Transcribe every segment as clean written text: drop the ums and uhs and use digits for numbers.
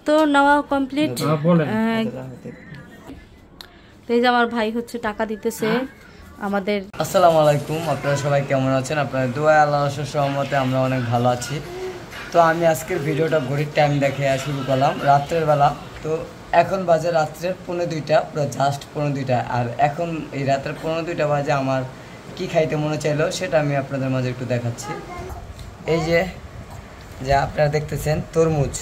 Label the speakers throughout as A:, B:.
A: তো নেওয়া কমপ্লিট। তো এই যে আমার ভাই হচ্ছে টাকা দিতেছে আমাদের।
B: আসসালামু আলাইকুম, আপনারা সবাই কেমন আছেন? আপনাদের দোয়ায় আল্লাহর সহমতে আমরা অনেক ভালো আছি। তো আমি আজকের ভিডিওটা ঘড়ির টাইম দেখে শুরু করলাম রাত্রের বেলা। তো এখন বাজে রাত্রের 1:45, পুরো জাস্ট 1:45। আর এখন এই রাতের 1:45 বাজে আমার কি খাইতে মনে চাইলো সেটা আমি আপনাদের মাঝে একটু দেখাচ্ছি। এই যে আপনারা দেখতেছেন তরমুজ।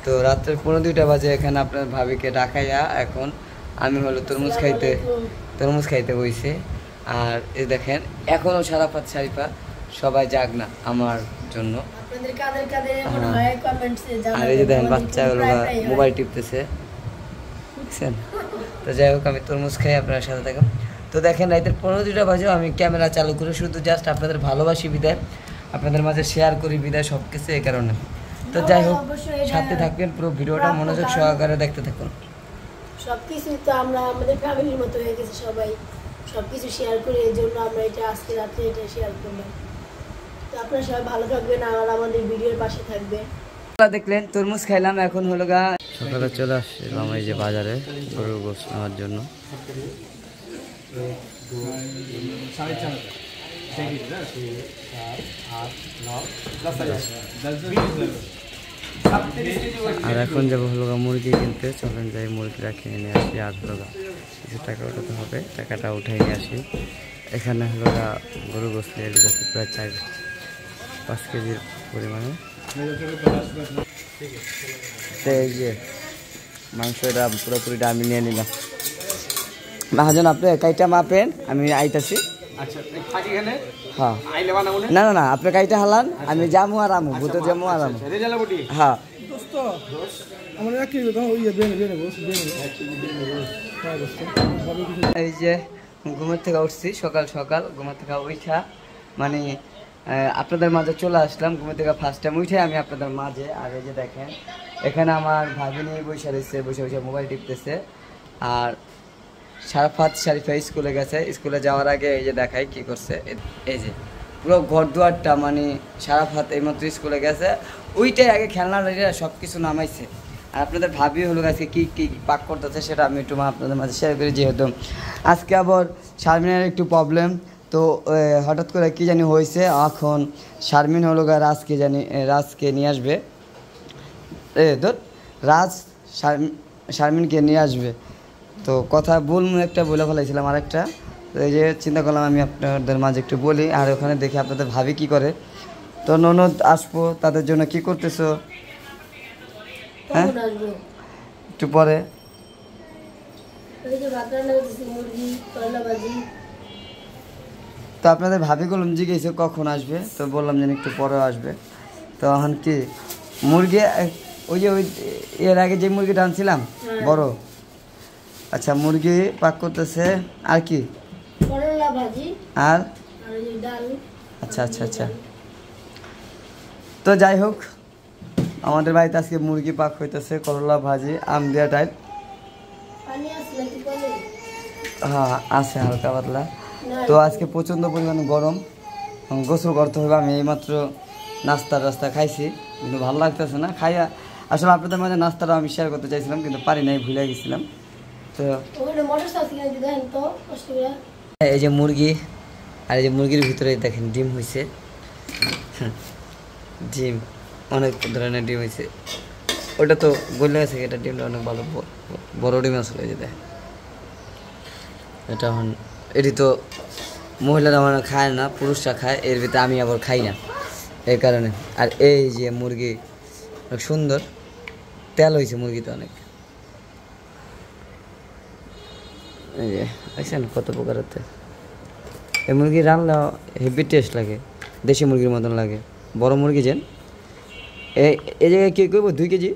B: তো রাত্রের 1:45 বাজে এখানে আপনার ভাবিকে ডাকাইয়া এখন আমি হলো তরমুজ খাইতে বইছি। আর এই দেখেন এখনও সারাপাত শারিফা সবাই জাগ না আমার জন্য। আর এই যে দেখেন বাচ্চাগুলো মোবাইল টিপতেছে, বুঝছেন? তো যাই হোক আমি তরমুজ খাই, আপনার সাথে থাকুন। তো দেখেন রাতের 1:45 বাজেও আমি ক্যামেরা চালু করে শুধু জাস্ট আপনাদের ভালোবাসি বিদায়, আপনাদের মাঝে শেয়ার করি বিদায়, সব কিছু এই কারণে। তো যাই হোক সাথে থাকবেন, পুরো ভিডিওটা মনোযোগ সহকারে দেখতে থাকুন।
C: সবকিছু তো আমরা আমাদের ফ্যামিলির মতো হয়ে গেছে, সবাই সবকিছু শেয়ার করি, এই জন্য আমরা এটা আজকে রাত্রে এটা শেয়ার করলাম। তো আপনারা সবাই ভালো থাকবেন আর আমাদের ভিডিওর পাশে থাকবেন।
B: দেখলেন তরমুজ খাইলাম, এখন হলো সকালে চলে আসলাম এই যে বাজারে গরুর গোশত নেওয়ার জন্য। আর এখন যাবো হলো মুরগি কিনতে, চলেন যাই মুরগিটা কিনে নিয়ে আসি। আর হলো কিছু টাকা উঠাতে হবে, টাকাটা উঠাই নিয়ে আসি। এখানে হলো গরু গোশত নিয়ে গেছে প্রায় 4-5 কেজির পরিমাণে। এই যে মাংসটা পুরোপুরিটা আমি নিয়ে নিলাম। মহাজন আপনি কাইটা মাপেন, আমি আইতাছি। হ্যাঁ না না না, আপনি কাইটা হালান, আমি যামু আর আমু, ভূত যামু আর আমু। হ্যাঁ এই যে ঘুমের থেকে উঠছি সকাল সকাল, ঘুমের থেকে উঠা মানে আপনাদের মাঝে চলে আসলাম। ঘুমের থেকে ফার্স্ট টাইম উঠে আমি আপনাদের মাঝে। আর এই যে দেখেন এখানে আমার ভাগিনী বসে রয়েছে, বসে মোবাইল টিপতেছে। আর শারিফা স্কুলে গেছে, স্কুলে যাওয়ার আগে এই যে দেখাই কি করছে। এই যে পুরো ঘর দুয়ারটা মানে শারাফাত এইমাত্র স্কুলে গেছে, ওইটাই আগে খেলনা সব কিছু নামাইছে। আর আপনাদের ভাবি হলো আজকে কী কী পাক করতেছে সেটা আমি একটু আপনাদের মাঝে শেয়ার করি। যেহেতু আজকে আবার শারমিনের একটু প্রবলেম, তো হঠাৎ করে কী জানি হয়েছে। এখন শারমিন হলো রাজকে নিয়ে আসবে, শারমিনকে নিয়ে আসবে। তো কথা একটা বলে ফেলাইছিলাম আরেকটা, তো এই যে চিন্তা করলাম আমি আপনাদের মাঝে একটু বলি। আর ওখানে দেখি আপনাদের ভাবি কি করে। তো ননদ আসবো, তাদের জন্য কি করতেছো? হ্যাঁ একটু পরে। তো আপনাদের ভাবি বললাম জিজ্ঞেস কখন আসবে, তো বললাম যেন একটু পরে আসবে। তো এখন কি মুরগি ওই যে এর আগে যে মুরগিটা আনছিলাম বড়, আচ্ছা মুরগি পাক করতেছে। আর কি আর আচ্ছা আচ্ছা আচ্ছা। তো যাই হোক আমাদের বাড়িতে আজকে মুরগি পাক হইতেছে, করলা ভাজি, আম দিয়া টাইপ। হ্যাঁ আছে হালকা পাতলা। তো আজকে প্রচণ্ড পরিমাণে গরম, গোসল করতে হবে। আমি এইমাত্র নাস্তা খাইছি, কিন্তু ভালো লাগতেছে না খাইয়া। আসলে আপনাদের মাঝে নাস্তাটা আমি শেয়ার করতে চাইছিলাম কিন্তু পারি নাই, ভুলে গেছিলাম। তো এই যে মুরগি, আর এই যে মুরগির ভিতরে দেখেন ডিম হয়েছে, ডিম অনেক ধরনের ডিম হয়েছে। ওটা তো গলে গেছে, এটা ডিমটা অনেক ভালো বড় ডিম আসলে। এই যে দেখেন এটা এখন এটি তো মহিলারা মানে খায় না, পুরুষরা খায়, এর ভিতরে আমি আবার খাই না এই কারণে। আর এই যে মুরগি অনেক সুন্দর তেল হয়েছে মুরগিতে অনেক। এই যে দেখছেন কত প্রকারের তেল। এই মুরগি রান্না হেভি টেস্ট লাগে, দেশি মুরগির মতন লাগে। বড় মুরগি যেন এই জায়গায় কী করবো 2 কেজি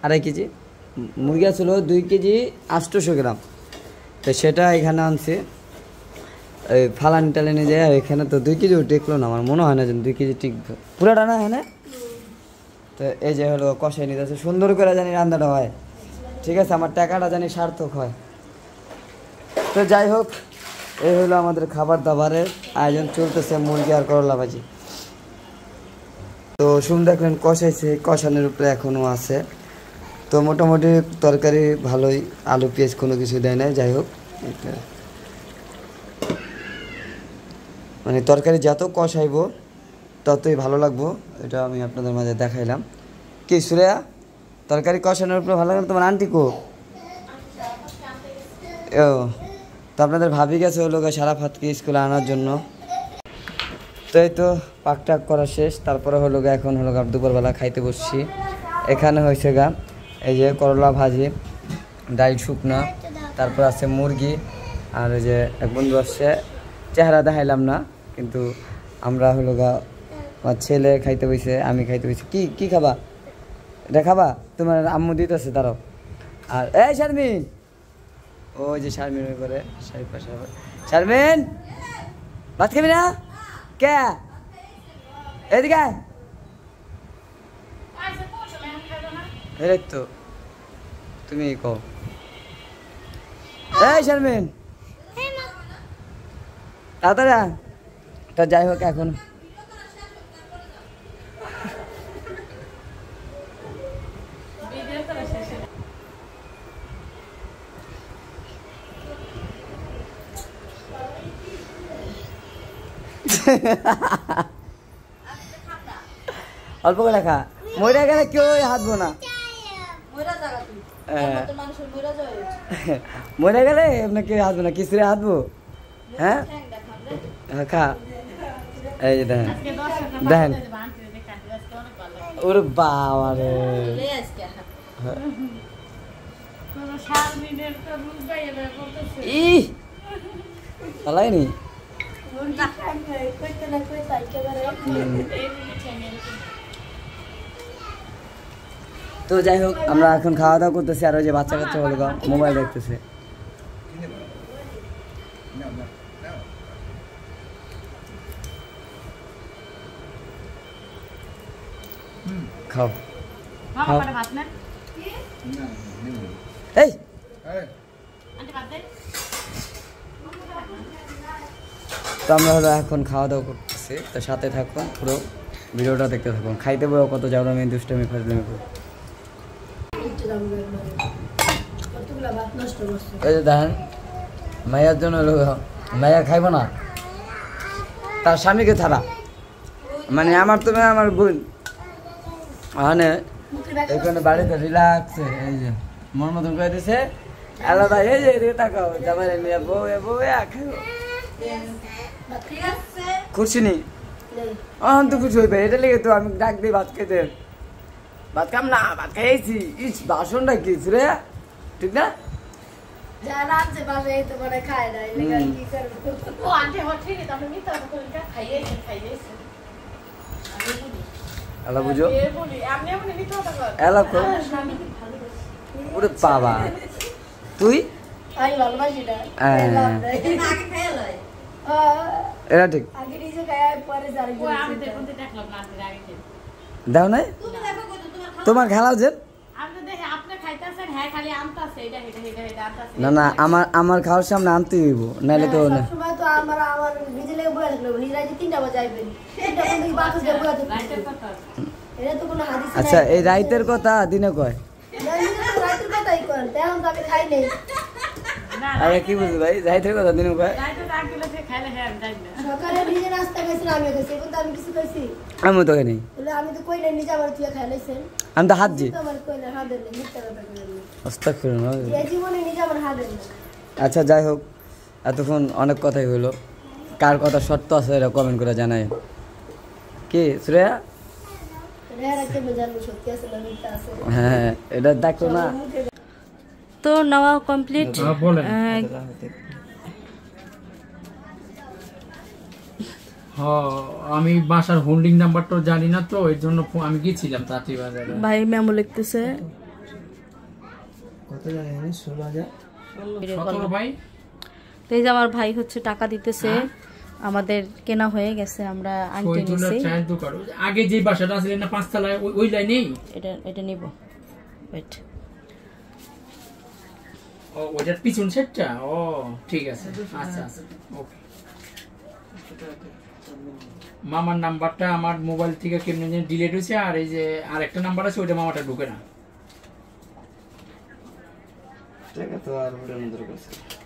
B: 2.5 কেজি মুরগি আসলো, 2 কেজি 800 গ্রাম। তো সেটা এখানে আনছে ওই ফালানি টালানি যায়, এখানে তো 2 কেজিও টেকলো না, আমার মনে হয় না যে 2 কেজি টিকবে পুরাটা না এখানে। তো এই যে হলো কষাই নিতেছে, সুন্দর করে জানি রান্নাটা হয়, ঠিক আছে, আমার টাকাটা জানি সার্থক হয়। তো যাই হোক এই হলো আমাদের খাবার দাবারের আয়োজন চলতেছে, মুরগি আর করলা ভাজি। তো শুন দেখলেন কষাইছে, কষানোর উপরে এখনও আছে। তো মোটামুটি তরকারি ভালোই, আলু পেঁয়াজ কোনো কিছু দেয় না। যাই হোক, মানে তরকারি যত কষাইব ততই ভালো লাগবো, এটা আমি আপনাদের মাঝে দেখাইলাম। কি সুরেয়া, তরকারি কষানোর উপরে ভালো লাগে? তোমার আন্টি কো? ও, তো আপনাদের ভাবি গেছে হলো সারা ফাতকে স্কুলে আনার জন্য। তো এই তো পাক টাক করা শেষ, তারপরে হলো এখন হলো দুপুরবেলা খাইতে বসছি। এখানে হয়েছে এই যে করলা ভাজি, ডাল শুকনা, তারপর আছে মুরগি, আর এই যে এক বন্ধু আসছে, চেহারা দেখাইলাম না, কিন্তু আমরা হলো আমার ছেলে খাইতে বসে, আমি খাইতে বসে। কি কি খাবা? এটা খাবা? তোমার আম্মু দিতেছে তারাও। আর এই শারমিন, ওই যে শারমিন ওই করে শারমিন, ভাত খাবি না? কে এদিকে তো তুমি কও। এই শারমিন তাড়াতাড়ি। তা যাই হোক, এখন অল্প করে খা, মরে গেলে কেউ হাতবো না। মরে গেলে আপনার কেউ হাতবো না, কিসরে হাতবো? হ্যাঁ খা। এই যে দেখেন দেখেন, ওরে বাবা রে, পালাইনি। তো যাই হোক, আমরা এখন খাওয়া দাওয়া করতেছি, আর ওই যে বাচ্চা কাচ্চা হলো মোবাইল দেখতেছে। খাও খাও। এই তো আমরা হলো এখন খাওয়া দাওয়া করতেছি, তো সাথে থাকুন, পুরো ভিডিওটা দেখতে থাকুন। খাইতে বই কত যাবো, আমি দুষ্টামি ফাজলামি করবো। এই যে দেখেন, মায়ের জন্য মায়া খাইব না, তার স্বামীকে ছাড়া। মানে আমার তুমি আমার বোন মানে এখানে বাড়িতে রিল্যাক্সে এই যে মন মতন করে দিছে আলাদা। এই যে এদিকে তাকাও, জামাই মেয়ে বউ বউ খাইব খুশি নি? অহন তো খুশি হইবে, এটা লেগে তো আমি ডাক দিই ভাত খেতে। ভাত খাম না, ভাত খাইছি। ইস বাসনটা কি রে, ঠিক না? এলা বুঝো, এলা ওরে বাবা তুই এরা ঠিক দাও নাই তোমার খেলা যে না না, আমার খাওয়ার সামনে আনতে হইব, নাহলে তো না। আচ্ছা, এই রাইতের কথা দিনে কয়? আরে কি বুঝলি ভাই, রাইতের কথা দিনে কয়? আমি তো খাইনি, আমি তো হাত দিই। আচ্ছা যাই হোক, এতক্ষণ অনেক কথাই হলো। কার কথা সত্য আছে এটা কমেন্ট করে জানাই। কি শ্রেয়া? হ্যাঁ এটা দেখো না।
A: তো নেওয়া কমপ্লিট।
D: আমি বাসার হোল্ডিং নাম্বারটা জানি না, তো এর জন্য আমি গিয়েছিলাম তাঁতি বাজারে।
A: ভাই মেমো লিখতেছে
B: কত জানি 16,000।
D: ভাই
A: তো এই যে আমার ভাই হচ্ছে টাকা দিতেছে, আমাদের কেনা হয়ে গেছে, আমরা আনতে নিছি।
D: আগে যে বাসাটা আছে না 5 তলায়, ওই লাইনেই
A: এটা নিব। ওয়েট,
D: ও ওটার পিছন সেটটা। ও ঠিক আছে, আচ্ছা আচ্ছা ওকে। মামার নাম্বারটা আমার মোবাইল থেকে কেমনে ডিলিট হয়েছে, আর এই যে আরেকটা নাম্বার আছে ওইটা মামাটা ঢুকে না।
B: টাকা তো আর উড়ানো দরকার ছিল।